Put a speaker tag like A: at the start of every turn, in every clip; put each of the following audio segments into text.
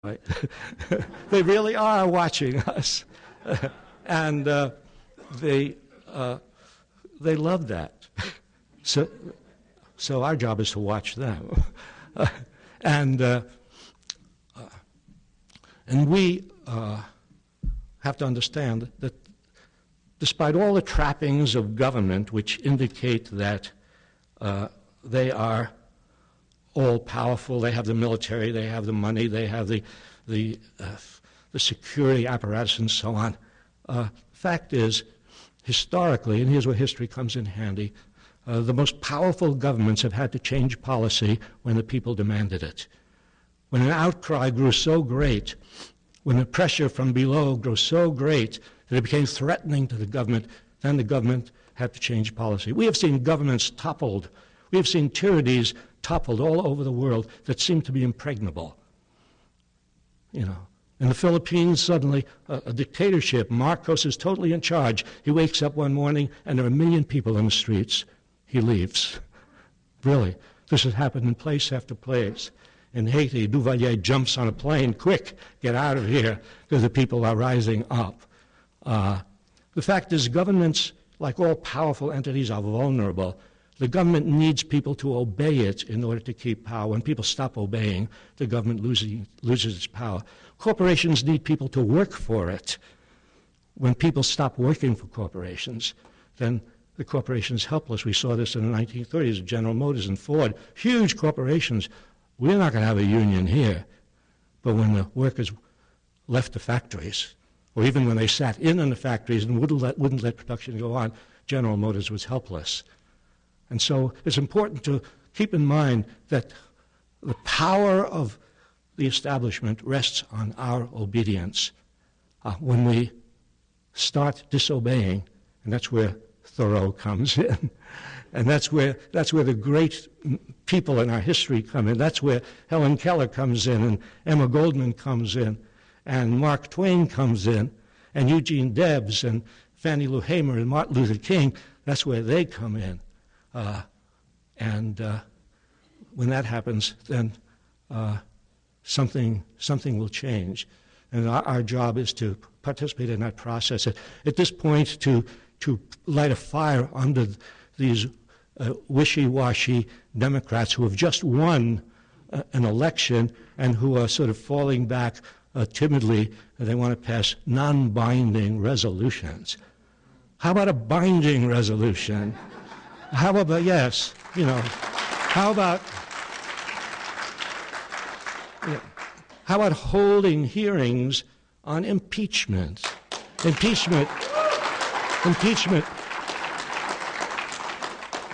A: Right? They really are watching us, and they love that. So our job is to watch them, and we have to understand that despite all the trappings of government, which indicate that they are all-powerful, they have the military, they have the money, they have the security apparatus and so on. Fact is, historically, and here's where history comes in handy, the most powerful governments have had to change policy when the people demanded it. When an outcry grew so great, when the pressure from below grew so great that it became threatening to the government, then the government had to change policy. We have seen governments toppled. We have seen tyrannies toppled all over the world that seem to be impregnable. You know, in the Philippines, suddenly a dictatorship. Marcos is totally in charge. He wakes up one morning and there are 1 million people in the streets. He leaves. Really. This has happened in place after place. In Haiti, Duvalier jumps on a plane. Quick, get out of here, because the people are rising up. The fact is, governments, like all powerful entities, are vulnerable. The government needs people to obey it in order to keep power. When people stop obeying, the government loses its power. Corporations need people to work for it. When people stop working for corporations, then the corporation is helpless. We saw this in the 1930s, General Motors and Ford, huge corporations. We're not going to have a union here. But when the workers left the factories, or even when they sat in the factories and wouldn't let production go on, General Motors was helpless. And so it's important to keep in mind that the power of the establishment rests on our obedience. When we start disobeying, and that's where Thoreau comes in, and that's where the great people in our history come in. That's where Helen Keller comes in, and Emma Goldman comes in, and Mark Twain comes in, and Eugene Debs, and Fannie Lou Hamer, and Martin Luther King. That's where they come in. When that happens, then something will change. And our job is to participate in that process. At this point, to light a fire under these wishy-washy Democrats who have just won an election and who are sort of falling back timidly, and they want to pass non-binding resolutions. How about a binding resolution? How about, yes, you know, how about holding hearings on impeachment? Impeachment.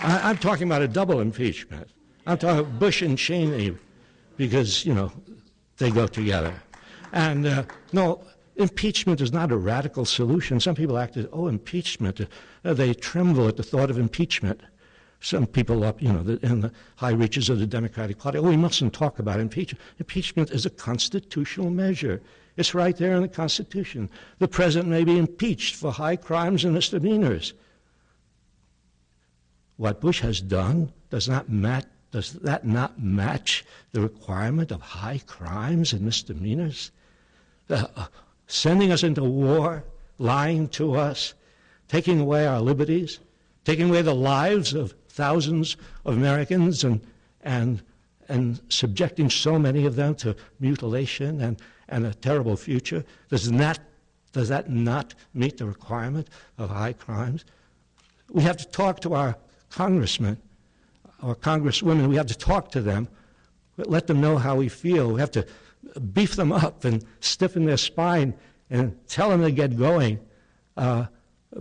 A: I'm talking about a double impeachment. I'm talking about Bush and Cheney because, you know, they go together. And no, impeachment is not a radical solution. Some people act as, oh, impeachment. They tremble at the thought of impeachment. Some people up, you know, in the high reaches of the Democratic Party, oh, we mustn't talk about impeachment. Impeachment is a constitutional measure. It's right there in the Constitution. The president may be impeached for high crimes and misdemeanors. What Bush has done does that not match the requirement of high crimes and misdemeanors? Sending us into war, lying to us, taking away our liberties, taking away the lives of thousands of Americans and subjecting so many of them to mutilation and a terrible future. Does that not meet the requirement of high crimes? We have to talk to our congressmen or congresswomen. We have to talk to them, let them know how we feel. We have to beef them up and stiffen their spine and tell them to get going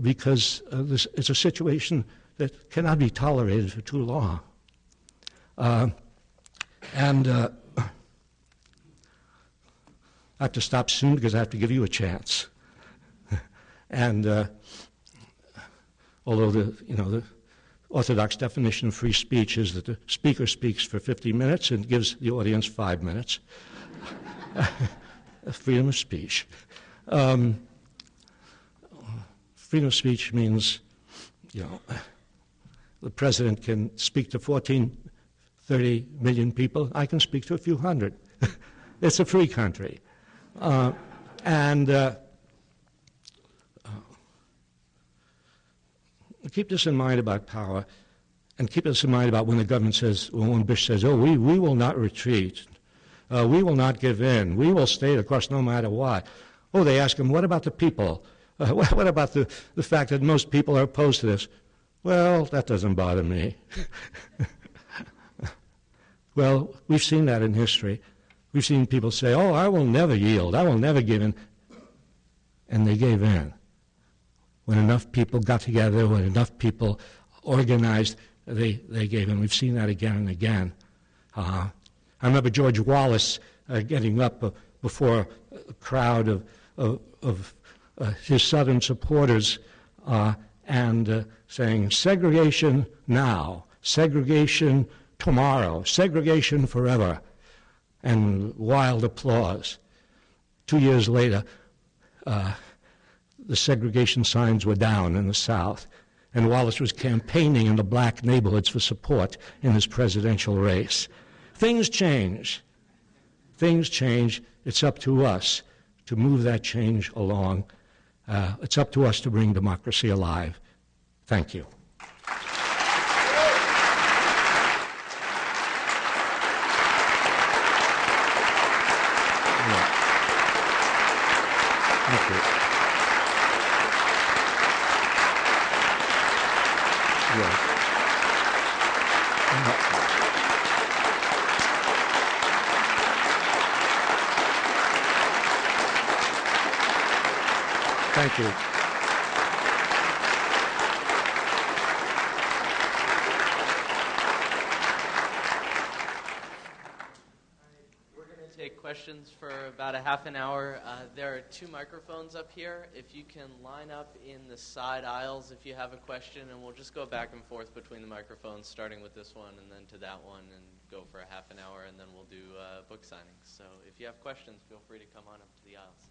A: because it's a situation that cannot be tolerated for too long. I have to stop soon because I have to give you a chance. And although the orthodox definition of free speech is that the speaker speaks for 50 minutes and gives the audience 5 minutes. Freedom of speech. Freedom of speech means, you know, the president can speak to 30 million people. I can speak to a few hundred. It's a free country. And keep this in mind about power, and keep this in mind about when the government says, when Bush says, oh, we will not retreat. We will not give in. We will stay the course no matter what. Oh, they ask him, what about the people? What about the fact that most people are opposed to this? Well, that doesn't bother me. Well, we've seen that in history. We've seen people say, oh, I will never yield. I will never give in. And they gave in. When enough people got together, when enough people organized, they gave in. We've seen that again and again. I remember George Wallace getting up before a crowd of his Southern supporters and saying, segregation now, segregation tomorrow, segregation forever, and wild applause. 2 years later, the segregation signs were down in the South, and Wallace was campaigning in the black neighborhoods for support in his presidential race. Things change. Things change. It's up to us to move that change along. It's up to us to bring democracy alive. Thank you. Thank you. Yes. Thank you.
B: We're going to take questions for about a half an hour. There are 2 microphones up here. If you can line up in the side aisles if you have a question, and we'll just go back and forth between the microphones, starting with this one and then to that one, and go for a half an hour, and then we'll do book signings. So if you have questions, feel free to come on up to the aisles.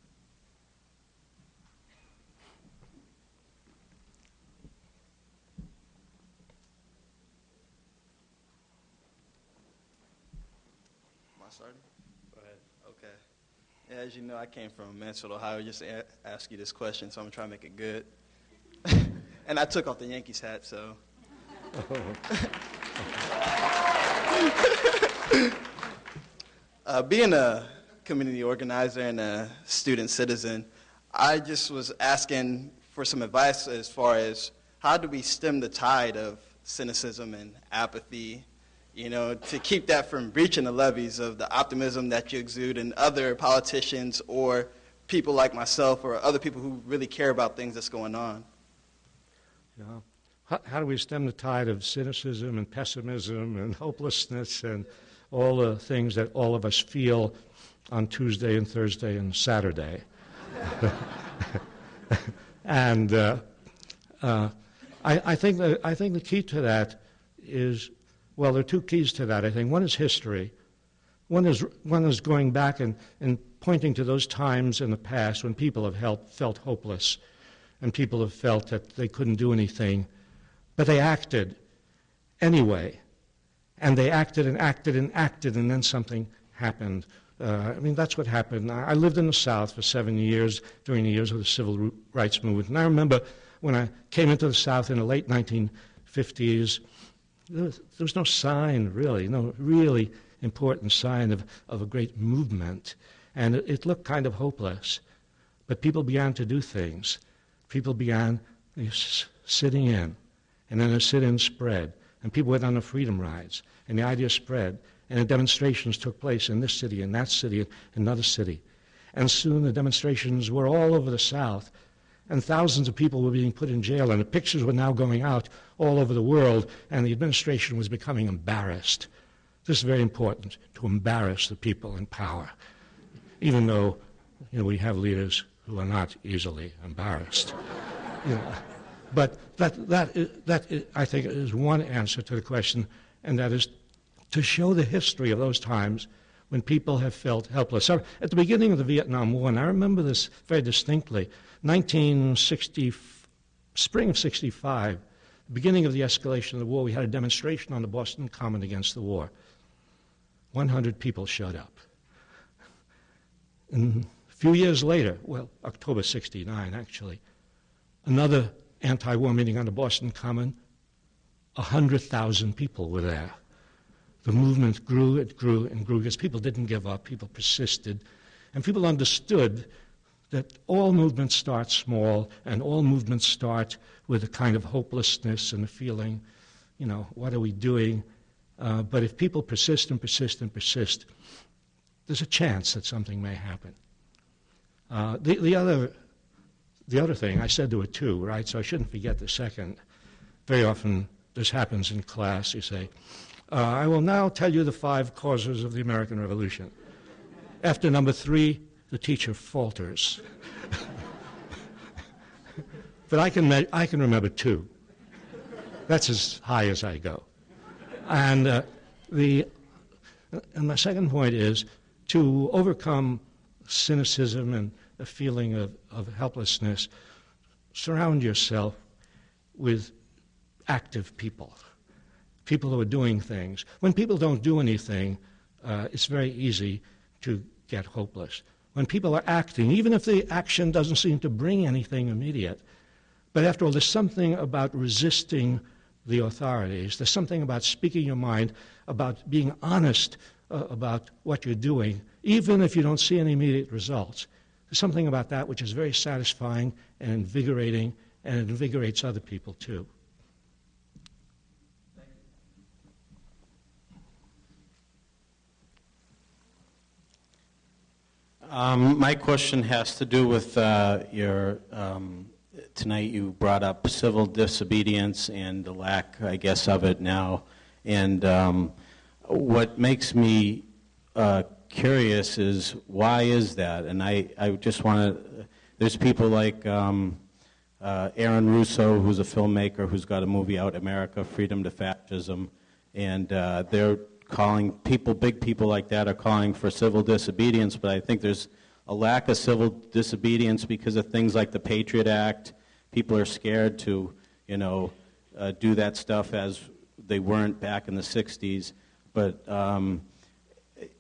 C: Starting? Go ahead. Okay. Yeah, as you know, I came from Mansfield, Ohio, just to ask you this question, so I'm going to try to make it good. And I took off the Yankees hat, so. Being a community organizer and a student citizen, I just was asking for some advice as far as how do we stem the tide of cynicism and apathy, you know, to keep that from breaching the levees of the optimism that you exude in other politicians or people like myself or other people who really care about things that's going on.
A: Yeah. How do we stem the tide of cynicism and pessimism and hopelessness and all the things that all of us feel on Tuesday and Thursday and Saturday? And I think the key to that is, well, there are 2 keys to that, I think. One is history. One is going back and pointing to those times in the past when people have felt hopeless and people have felt that they couldn't do anything, but they acted anyway. And they acted and acted and acted, and then something happened. I mean, that's what happened. I lived in the South for 7 years during the years of the Civil Rights Movement. And I remember when I came into the South in the late 1950s, there was no sign, really, no really important sign of a great movement. And it looked kind of hopeless. But people began to do things. People began sitting in. And then the sit-in spread. And people went on the freedom rides. And the idea spread. And the demonstrations took place in this city, in that city, in another city. And soon the demonstrations were all over the South. And thousands of people were being put in jail, and the pictures were now going out all over the world, and the administration was becoming embarrassed. This is very important, to embarrass the people in power, even though we have leaders who are not easily embarrassed. But that I think, is one answer to the question, and that is to show the history of those times when people have felt helpless. So at the beginning of the Vietnam War, and I remember this very distinctly, 1960, spring of 65, the beginning of the escalation of the war, we had a demonstration on the Boston Common against the war. 100 people showed up. And a few years later, well, October 69 actually, another anti-war meeting on the Boston Common, 100,000 people were there. The movement grew, it grew and grew because people didn't give up, people persisted, and people understood that all movements start small and all movements start with a kind of hopelessness and a feeling, you know, what are we doing? But if people persist and persist and persist, there's a chance that something may happen. The other thing, I said there were two, right? So I shouldn't forget the second. Very often this happens in class. You say, I will now tell you the 5 causes of the American Revolution. After number 3, the teacher falters. But I can remember 2. That's as high as I go. And my second point is to overcome cynicism and a feeling of helplessness, surround yourself with active people, people who are doing things. When people don't do anything, it's very easy to get hopeless. When people are acting, even if the action doesn't seem to bring anything immediate, but after all, there's something about resisting the authorities. There's something about speaking your mind, about being honest about what you're doing, even if you don't see any immediate results. There's something about that which is very satisfying and invigorating, and it invigorates other people too.
D: My question has to do with tonight you brought up civil disobedience and the lack, I guess, of it now. And what makes me curious is why is that? And I just want to, there's people like Aaron Russo, who's a filmmaker who's got a movie out, America, Freedom to Fascism, and they're calling people, big people like that are calling for civil disobedience, but I think there's a lack of civil disobedience because of things like the Patriot Act. People are scared to, do that stuff as they weren't back in the 60s. But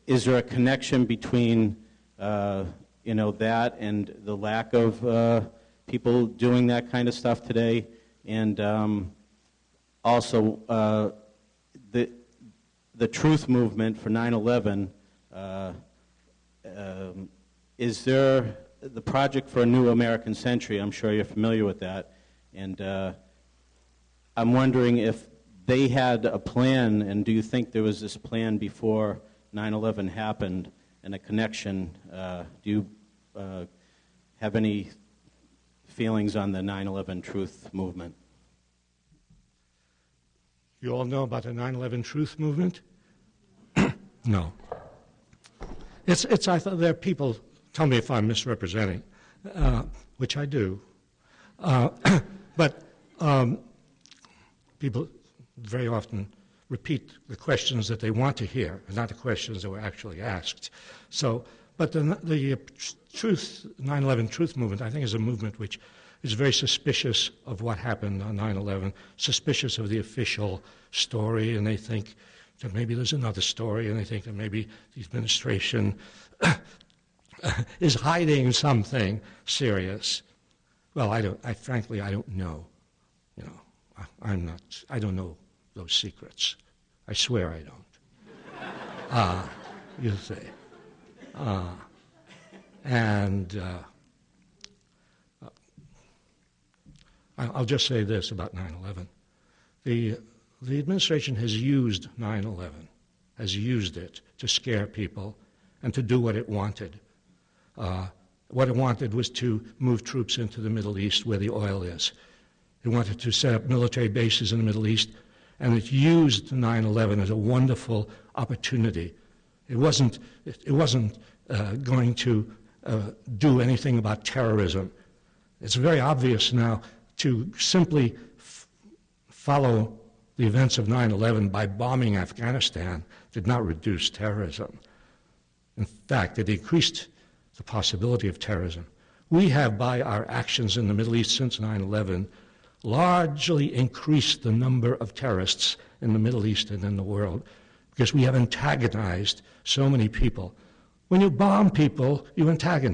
D: is there a connection between, that and the lack of people doing that kind of stuff today? And also, the truth movement for 9/11, is there the Project for a New American Century? I'm sure you're familiar with that. And I'm wondering if they had a plan, and do you think there was this plan before 9/11 happened and a connection? Do you have any feelings on the 9/11 truth movement?
A: You all know about the 9/11 truth movement? No. I thought there are people, tell me if I'm misrepresenting, which I do. But people very often repeat the questions that they want to hear, and not the questions that were actually asked. So, but the 9/11 truth movement, I think, is a movement which is very suspicious of what happened on 9/11, suspicious of the official story, and they think that maybe there's another story, and they think that maybe the administration is hiding something serious. Well, frankly, I don't know. I don't know those secrets. I swear I don't. You say. I'll just say this about 9/11. The administration has used 9/11, has used it to scare people and to do what it wanted. What it wanted was to move troops into the Middle East where the oil is. It wanted to set up military bases in the Middle East, and it used 9/11 as a wonderful opportunity. It wasn't going to do anything about terrorism. It's very obvious now to simply follow the events of 9/11 by bombing Afghanistan did not reduce terrorism. In fact, it increased the possibility of terrorism. We have, by our actions in the Middle East since 9/11, largely increased the number of terrorists in the Middle East and in the world because we have antagonized so many people When you bomb people, you antagonize.